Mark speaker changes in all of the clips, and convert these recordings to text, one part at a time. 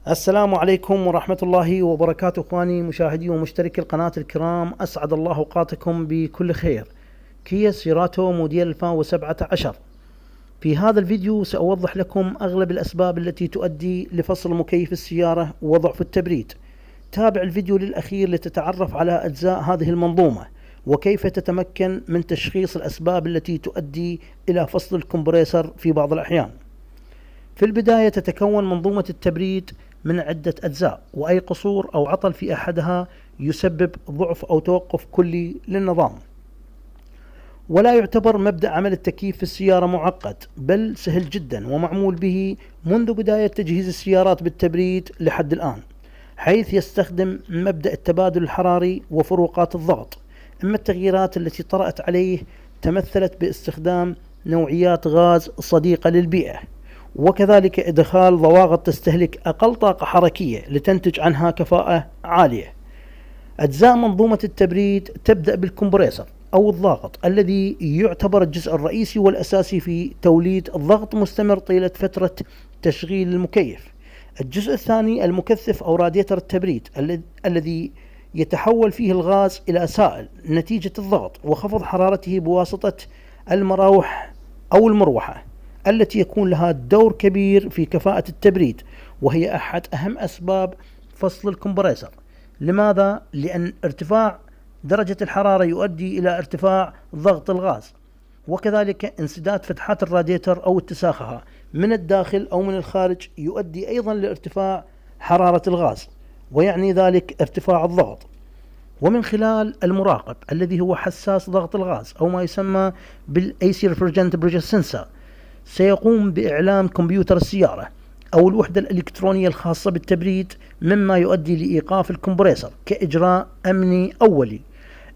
Speaker 1: السلام عليكم ورحمة الله وبركاته، اخواني مشاهدي ومشتركي القناة الكرام، اسعد الله اوقاتكم بكل خير. كيا سيراتو موديل 2017. في هذا الفيديو سأوضح لكم اغلب الاسباب التي تؤدي لفصل مكيف السيارة وضعف التبريد. تابع الفيديو للاخير لتتعرف على اجزاء هذه المنظومة وكيف تتمكن من تشخيص الاسباب التي تؤدي الى فصل الكمبريسر في بعض الاحيان. في البداية تتكون منظومة التبريد من عدة أجزاء، وأي قصور أو عطل في أحدها يسبب ضعف أو توقف كلي للنظام. ولا يعتبر مبدأ عمل التكييف في السيارة معقد، بل سهل جدا ومعمول به منذ بداية تجهيز السيارات بالتبريد لحد الآن، حيث يستخدم مبدأ التبادل الحراري وفروقات الضغط. أما التغييرات التي طرأت عليه تمثلت باستخدام نوعيات غاز صديقة للبيئة، وكذلك إدخال ضواغط تستهلك أقل طاقة حركية لتنتج عنها كفاءة عالية. أجزاء منظومة التبريد تبدأ بالكمبريسر أو الضاغط، الذي يعتبر الجزء الرئيسي والأساسي في توليد ضغط مستمر طيلة فترة تشغيل المكيف. الجزء الثاني المكثف أو راديتر التبريد، الذي يتحول فيه الغاز إلى سائل نتيجة الضغط وخفض حرارته بواسطة المراوح أو المروحة، التي يكون لها دور كبير في كفاءة التبريد، وهي أحد أهم أسباب فصل الكمبريسر. لماذا؟ لأن ارتفاع درجة الحرارة يؤدي إلى ارتفاع ضغط الغاز، وكذلك انسداد فتحات الراديتر أو اتساخها من الداخل أو من الخارج يؤدي أيضا لارتفاع حرارة الغاز، ويعني ذلك ارتفاع الضغط. ومن خلال المراقب الذي هو حساس ضغط الغاز أو ما يسمى بالAC Refrigerant Pressure Sensor، سيقوم بإعلام كمبيوتر السيارة أو الوحدة الإلكترونية الخاصة بالتبريد، مما يؤدي لإيقاف الكمبريسر كإجراء أمني أولي،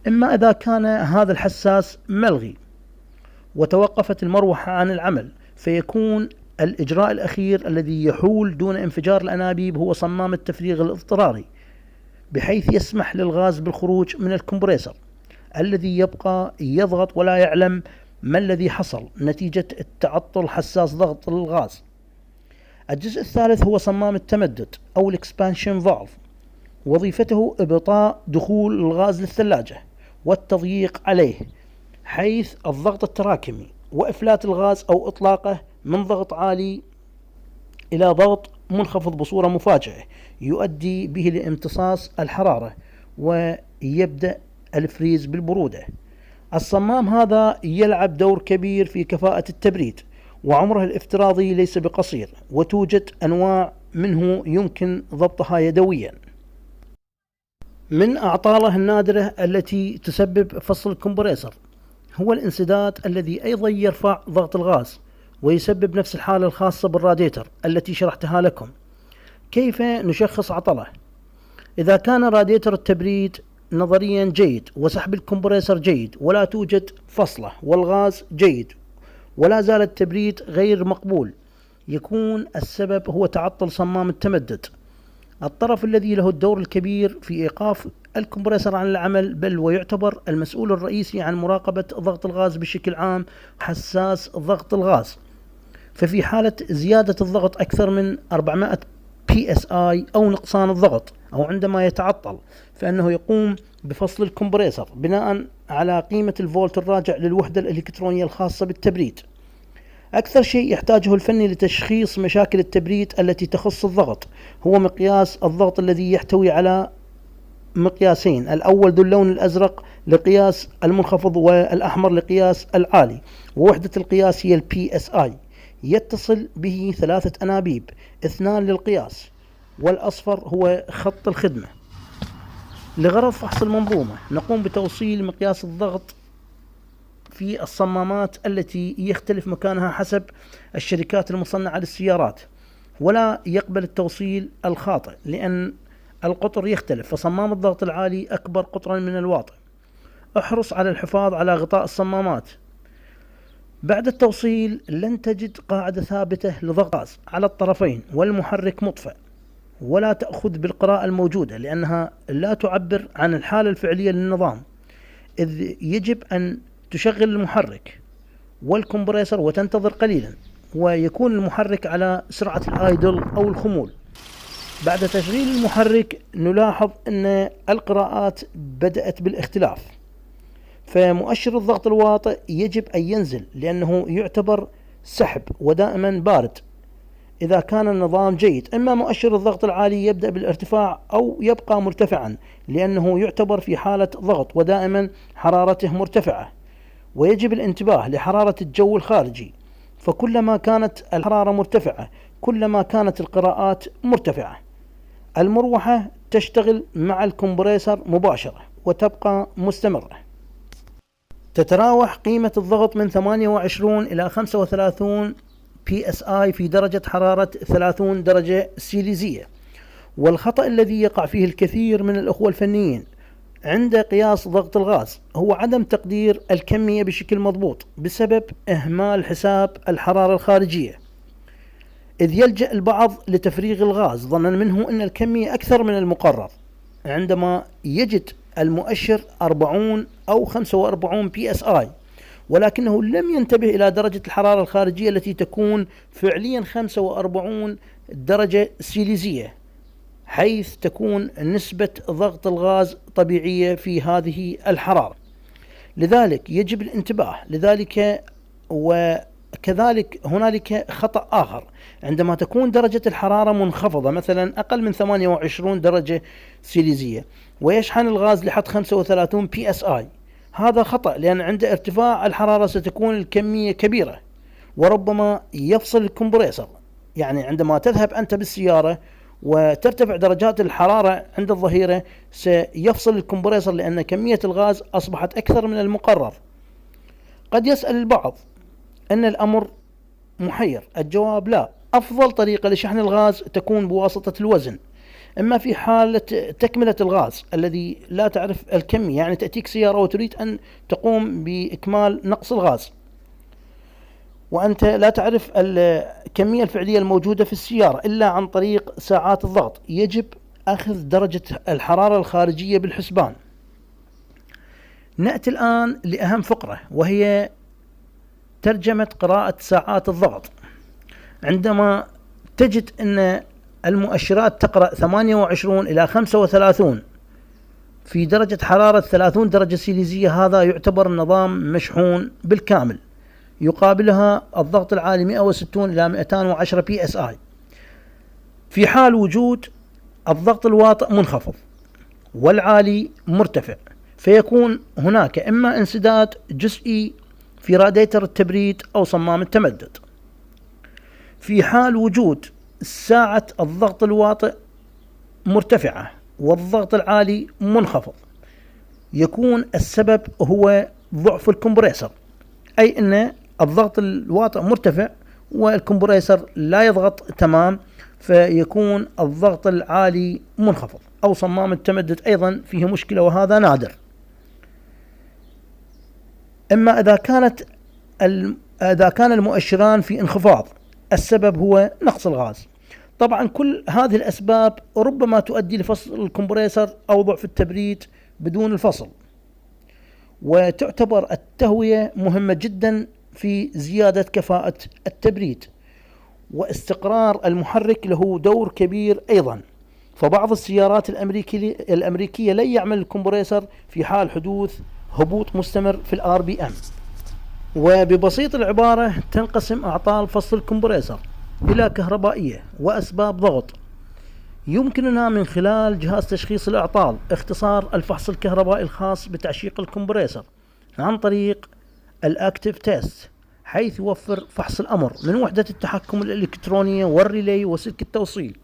Speaker 1: إما إذا كان هذا الحساس ملغي وتوقفت المروحة عن العمل، فيكون الإجراء الأخير الذي يحول دون انفجار الأنابيب هو صمام التفريغ الاضطراري، بحيث يسمح للغاز بالخروج من الكمبريسر الذي يبقى يضغط ولا يعلم ما الذي حصل نتيجة التعطل حساس ضغط الغاز. الجزء الثالث هو صمام التمدد أو الإكسبانشن فالف، وظيفته إبطاء دخول الغاز للثلاجة والتضييق عليه حيث الضغط التراكمي، وإفلات الغاز أو إطلاقه من ضغط عالي إلى ضغط منخفض بصورة مفاجئة يؤدي به لامتصاص الحرارة ويبدأ الفريز بالبرودة. الصمام هذا يلعب دور كبير في كفاءة التبريد، وعمره الافتراضي ليس بقصير، وتوجد أنواع منه يمكن ضبطها يدويا. من أعطاله النادرة التي تسبب فصل الكمبريسر هو الانسداد، الذي أيضا يرفع ضغط الغاز ويسبب نفس الحالة الخاصة بالراديتر التي شرحتها لكم. كيف نشخص عطله؟ إذا كان راديتر التبريد نظريا جيد وسحب الكمبريسر جيد ولا توجد فصلة والغاز جيد ولا زال التبريد غير مقبول، يكون السبب هو تعطل صمام التمدد، الطرف الذي له الدور الكبير في إيقاف الكمبريسر عن العمل، بل ويعتبر المسؤول الرئيسي عن مراقبة ضغط الغاز بشكل عام حساس ضغط الغاز. ففي حالة زيادة الضغط أكثر من 400 PSI أو نقصان الضغط أو عندما يتعطل، فإنه يقوم بفصل الكمبريسر بناء على قيمة الفولت الراجع للوحدة الإلكترونية الخاصة بالتبريد. أكثر شيء يحتاجه الفني لتشخيص مشاكل التبريد التي تخص الضغط هو مقياس الضغط، الذي يحتوي على مقياسين: الأول ذو اللون الأزرق لقياس المنخفض، والأحمر لقياس العالي، ووحدة القياس هي PSI. يتصل به 3 أنابيب، 2 للقياس، والأصفر هو خط الخدمة. لغرض فحص المنظومة نقوم بتوصيل مقياس الضغط في الصمامات التي يختلف مكانها حسب الشركات المصنعة للسيارات، ولا يقبل التوصيل الخاطئ لأن القطر يختلف، فصمام الضغط العالي أكبر قطرا من الواطئ. احرص على الحفاظ على غطاء الصمامات. بعد التوصيل لن تجد قاعدة ثابتة لضغط غاز على الطرفين، والمحرك مطفئ، ولا تأخذ بالقراءة الموجودة لأنها لا تعبر عن الحالة الفعلية للنظام، إذ يجب أن تشغل المحرك والكمبريسر وتنتظر قليلا، ويكون المحرك على سرعة الآيدل أو الخمول. بعد تشغيل المحرك نلاحظ أن القراءات بدأت بالاختلاف، فمؤشر الضغط الواطئ يجب أن ينزل لأنه يعتبر سحب ودائما بارد إذا كان النظام جيد. أما مؤشر الضغط العالي يبدأ بالارتفاع أو يبقى مرتفعا لأنه يعتبر في حالة ضغط ودائما حرارته مرتفعة، ويجب الانتباه لحرارة الجو الخارجي، فكلما كانت الحرارة مرتفعة كلما كانت القراءات مرتفعة. المروحة تشتغل مع الكمبريسر مباشرة وتبقى مستمرة. تتراوح قيمة الضغط من 28 إلى 35 PSI في درجة حرارة 30 درجة سيليزية. والخطأ الذي يقع فيه الكثير من الأخوة الفنيين عند قياس ضغط الغاز هو عدم تقدير الكمية بشكل مضبوط بسبب إهمال حساب الحرارة الخارجية، إذ يلجأ البعض لتفريغ الغاز ظنا منه أن الكمية أكثر من المقرر، عندما يجد المؤشر 40 أو 45 PSI، ولكنه لم ينتبه إلى درجة الحرارة الخارجية التي تكون فعليا 45 درجة سيليزية، حيث تكون نسبة ضغط الغاز طبيعية في هذه الحرارة. لذلك يجب الانتباه لذلك. وكذلك هنالك خطأ آخر عندما تكون درجة الحرارة منخفضة مثلا أقل من 28 درجة سيليزية ويشحن الغاز لحد 35 PSI. هذا خطأ، لأن عند ارتفاع الحرارة ستكون الكمية كبيرة وربما يفصل الكمبريسر. يعني عندما تذهب أنت بالسيارة وترتفع درجات الحرارة عند الظهيرة سيفصل الكمبريسر لأن كمية الغاز أصبحت أكثر من المقرر. قد يسأل البعض أن الأمر محير. الجواب لا. أفضل طريقة لشحن الغاز تكون بواسطة الوزن، إما في حالة تكملة الغاز الذي لا تعرف الكمية، يعني تأتيك سيارة وتريد أن تقوم بإكمال نقص الغاز وأنت لا تعرف الكمية الفعلية الموجودة في السيارة إلا عن طريق ساعات الضغط، يجب أخذ درجة الحرارة الخارجية بالحسبان. نأتي الآن لأهم فقرة وهي ترجمة قراءة ساعات الضغط. عندما تجد أن المؤشرات تقرأ 28 إلى 35 في درجة حرارة 30 درجة سيليزية، هذا يعتبر النظام مشحون بالكامل. يقابلها الضغط العالي 160 إلى 210 PSI. في حال وجود الضغط الواطئ منخفض والعالي مرتفع فيكون هناك إما انسداد جزئي في راديتر التبريد أو صمام التمدد. في حال وجود ساعة الضغط الواطئ مرتفعة والضغط العالي منخفض يكون السبب هو ضعف الكمبريسر، أي أن الضغط الواطئ مرتفع والكمبريسر لا يضغط تمام فيكون الضغط العالي منخفض، أو صمام التمدد أيضا فيه مشكلة وهذا نادر. إما إذا كان المؤشران في انخفاض السبب هو نقص الغاز. طبعا كل هذه الأسباب ربما تؤدي لفصل الكمبريسر أو ضعف التبريد بدون الفصل. وتعتبر التهوية مهمة جدا في زيادة كفاءة التبريد، واستقرار المحرك له دور كبير أيضا. فبعض السيارات الأمريكية لا يعمل الكمبريسر في حال حدوث هبوط مستمر في الRPM. وببسيط العبارة تنقسم أعطال فصل الكمبريسر إلى كهربائية وأسباب ضغط. يمكننا من خلال جهاز تشخيص الأعطال اختصار الفحص الكهربائي الخاص بتعشيق الكمبريسر عن طريق الأكتيف تيست، حيث يوفر فحص الأمر من وحدة التحكم الإلكترونية والريلي وسلك التوصيل.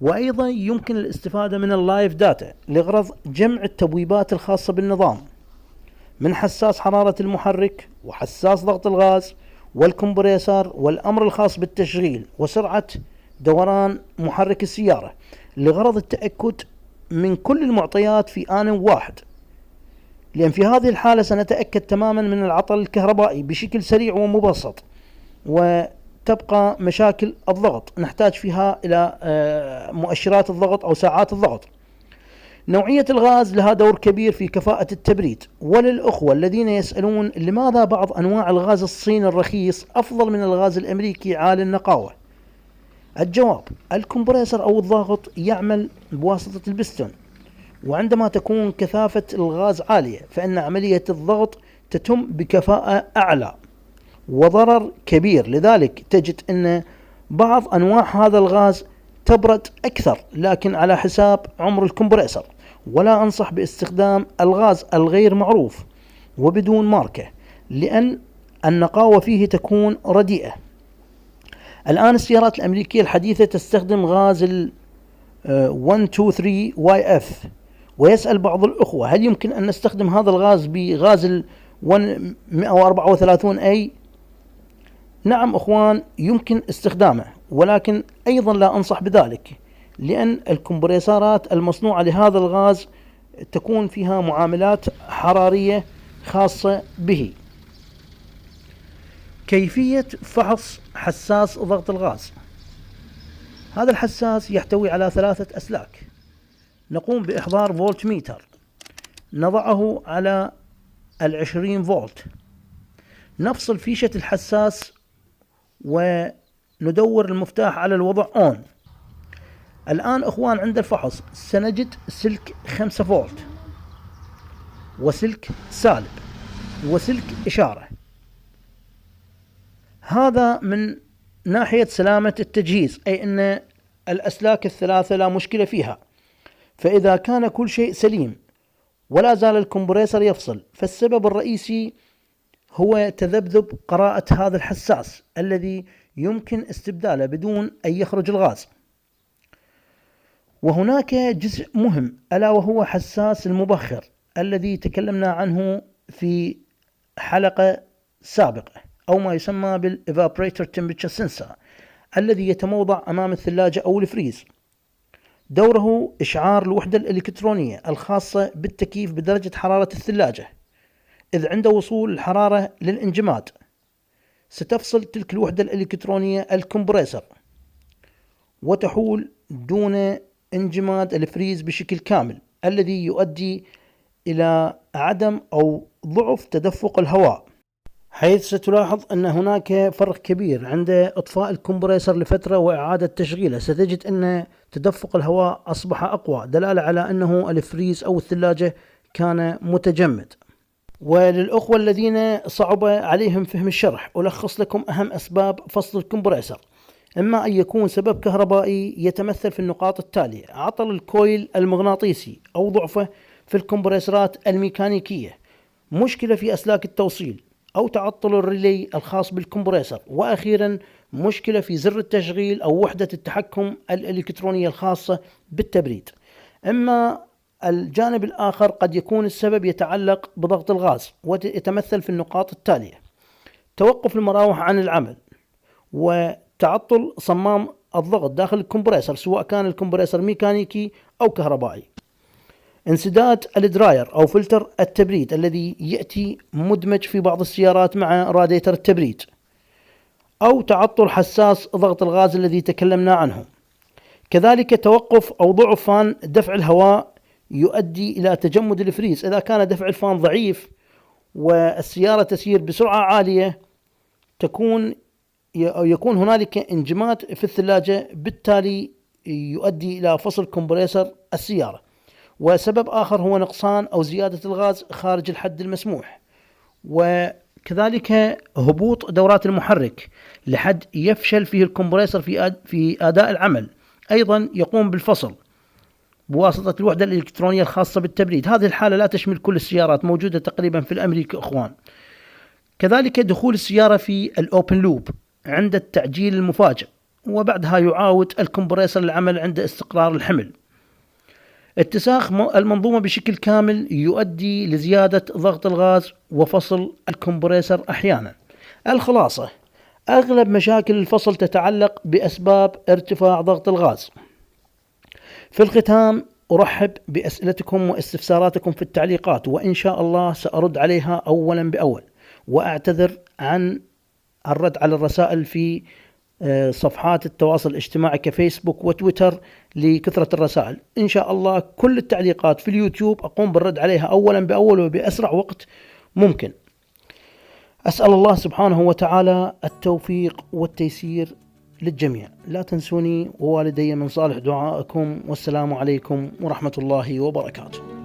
Speaker 1: وأيضا يمكن الاستفادة من اللايف داتا لغرض جمع التبويبات الخاصة بالنظام من حساس حرارة المحرك وحساس ضغط الغاز والكمبريسر والأمر الخاص بالتشغيل وسرعة دوران محرك السيارة، لغرض التأكد من كل المعطيات في آن واحد، لأن في هذه الحالة سنتأكد تماما من العطل الكهربائي بشكل سريع ومبسط. وتبقى مشاكل الضغط نحتاج فيها إلى مؤشرات الضغط أو ساعات الضغط. نوعية الغاز لها دور كبير في كفاءة التبريد. وللأخوة الذين يسألون لماذا بعض أنواع الغاز الصيني الرخيص أفضل من الغاز الأمريكي عالي النقاوة، الجواب: الكمبريسر أو الضاغط يعمل بواسطة البستون، وعندما تكون كثافة الغاز عالية فإن عملية الضغط تتم بكفاءة أعلى وضرر كبير، لذلك تجد أن بعض أنواع هذا الغاز تبرد أكثر لكن على حساب عمر الكمبريسر. ولا أنصح باستخدام الغاز الغير معروف وبدون ماركة لأن النقاوة فيه تكون رديئة. الآن السيارات الأمريكية الحديثة تستخدم غاز ال 123YF، ويسأل بعض الأخوة: هل يمكن أن نستخدم هذا الغاز بغاز ال 134A؟ نعم أخوان، يمكن استخدامه، ولكن أيضا لا أنصح بذلك لأن الكمبريسارات المصنوعة لهذا الغاز تكون فيها معاملات حرارية خاصة به. كيفية فحص حساس ضغط الغاز. هذا الحساس يحتوي على 3 أسلاك. نقوم بإحضار فولت ميتر، نضعه على 20 فولت، نفصل فيشة الحساس وندور المفتاح على الوضع ON. الآن أخوان عند الفحص سنجد سلك 5 فولت وسلك سالب وسلك إشارة. هذا من ناحية سلامة التجهيز، أي أن الأسلاك ال3 لا مشكلة فيها. فإذا كان كل شيء سليم ولا زال الكمبريسر يفصل، فالسبب الرئيسي هو تذبذب قراءة هذا الحساس الذي يمكن استبداله بدون أن يخرج الغاز. وهناك جزء مهم ألا وهو حساس المبخر الذي تكلمنا عنه في حلقة سابقة، أو ما يسمى بالإيفابريتور تمبريتشر سنسر، الذي يتموضع أمام الثلاجة أو الفريز. دوره إشعار الوحدة الإلكترونية الخاصة بالتكييف بدرجة حرارة الثلاجة. إذ عند وصول الحرارة للانجماد ستفصل تلك الوحدة الإلكترونية الكمبريسر وتحول دون انجماد الفريز بشكل كامل، الذي يؤدي إلى عدم أو ضعف تدفق الهواء، حيث ستلاحظ أن هناك فرق كبير عند إطفاء الكمبريسر لفترة وإعادة تشغيله. ستجد أن تدفق الهواء أصبح أقوى، دلالة على أنه الفريز أو الثلاجة كان متجمد. وللأخوة الذين صعب عليهم فهم الشرح، ألخص لكم أهم أسباب فصل الكمبريسر. إما أن يكون سبب كهربائي يتمثل في النقاط التالية: عطل الكويل المغناطيسي أو ضعفه في الكمبريسرات الميكانيكية، مشكلة في أسلاك التوصيل، أو تعطل الريلي الخاص بالكمبريسر، وأخيرا مشكلة في زر التشغيل أو وحدة التحكم الإلكترونية الخاصة بالتبريد. أما الجانب الآخر قد يكون السبب يتعلق بضغط الغاز، ويتمثل في النقاط التالية: توقف المراوح عن العمل، وتعطل صمام الضغط داخل الكمبريسر سواء كان الكمبريسر ميكانيكي أو كهربائي، انسداد الدراير أو فلتر التبريد الذي يأتي مدمج في بعض السيارات مع راديتر التبريد، أو تعطل حساس ضغط الغاز الذي تكلمنا عنه. كذلك توقف أو ضعف فان دفع الهواء يؤدي إلى تجمد الفريز. إذا كان دفع الفان ضعيف والسيارة تسير بسرعة عالية يكون هنالك انجماد في الثلاجة، بالتالي يؤدي إلى فصل كمبريسر السيارة. وسبب آخر هو نقصان أو زيادة الغاز خارج الحد المسموح، وكذلك هبوط دورات المحرك لحد يفشل فيه الكمبريسر في أداء العمل. أيضا يقوم بالفصل بواسطة الوحدة الإلكترونية الخاصة بالتبريد. هذه الحالة لا تشمل كل السيارات، موجودة تقريبا في الأمريكا أخوان. كذلك دخول السيارة في الأوبن لوب عند التعجيل المفاجئ، وبعدها يعاود الكمبريسر العمل عند استقرار الحمل. اتساخ المنظومة بشكل كامل يؤدي لزيادة ضغط الغاز وفصل الكمبريسر أحيانا. الخلاصة: أغلب مشاكل الفصل تتعلق بأسباب ارتفاع ضغط الغاز. في الختام أرحب بأسئلتكم واستفساراتكم في التعليقات، وإن شاء الله سأرد عليها أولا بأول، وأعتذر عن الرد على الرسائل في صفحات التواصل الاجتماعي كفيسبوك وتويتر لكثرة الرسائل. إن شاء الله كل التعليقات في اليوتيوب أقوم بالرد عليها أولا بأول وبأسرع وقت ممكن. أسأل الله سبحانه وتعالى التوفيق والتيسير للجميع. لا تنسوني ووالدي من صالح دعائكم، والسلام عليكم ورحمة الله وبركاته.